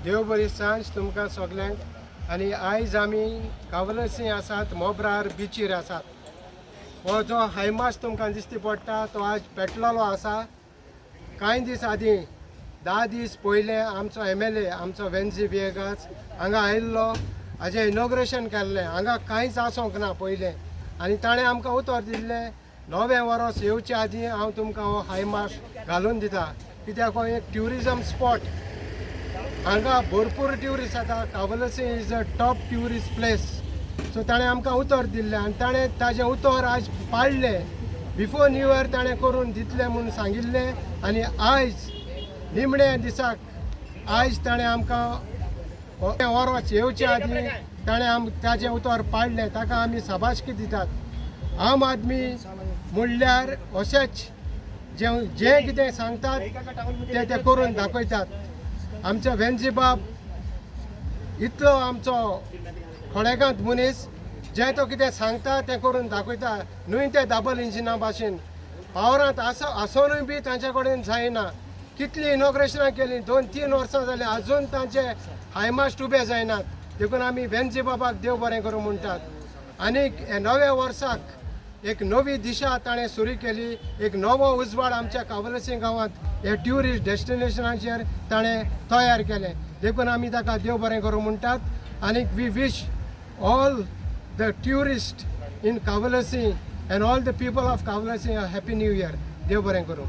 देव बरी सांज तुमकां सगल्यांक। आनी आयज आमी कावलसी आसात, मोब्रार बिचीर आसात। हो जो हायमास्ट तुमकां दिश्टी पडटा तो आज पेटलेलो आसा। कांय दीस आदीं 10 दीस पयले आमचो MLA आमचो वेन्सी विएगास हांगा आयिल्लो, हाजें इनॉग्रेशन केल्लें। हांगा कांयच आसोंक ना पयलें, आनी ताणें आमकां उतर दिल्लें 9वें वर्स येवचे आदीं हांव तुमकां हो हायमास्ट घालून दिता, कित्याक हो एक ट्युरिजम स्पॉट। हांगा भरपूर ट्युरिस्ट येता। Kavalsi is a top tourist place. So ताणें आमकां उतर दिल्लें आनी ताणें ताजें उतर आज पाळ्ळें। बिफोर न्यू इयर ताणें करून दितलें म्हणून सांगिल्लें, आनी आयज निमणे दिसाक आयज ताणें आमकां वर्स येवचे आदीं ताणें ताजें उतर पाळ्ळें। ताका आमी शाबासकी दितात। आम आदमी म्हणल्यार अशेंच जें कितें सांगतात ते करून दाखयतात। आमचो वेन्सी बाब इतलो आमचो खोडेगांत मनीस, जें तो कितें सांगता तें करून दाखयता। न्हय ते डबल इंजिना भाशेन पावरांत आसोनूय बी तांचे कडेन जायना। कितली इनॉग्रेशनां केलीं, 2-3 वर्सां जालीं, आजून तांचे हायमास्ट उबे जायनात। देखून आमी वेन्सी बाबाक देव बरें करूं म्हणटात। आनीक हे 9व्या वर्साक एक नवी दिशा ताणें सुरू केली, एक नवो उजवाड आमच्या कावलसी गांवांत हे ट्युरिस्ट डेस्टिनेशनाचेर ताणें तयार केलें। देखून आमी ताका देव बरें करूं म्हणटात। आनीक we wish all the tourist in Kavalsi and all the people of Kavalsi a happy new year. देव बरें करूं।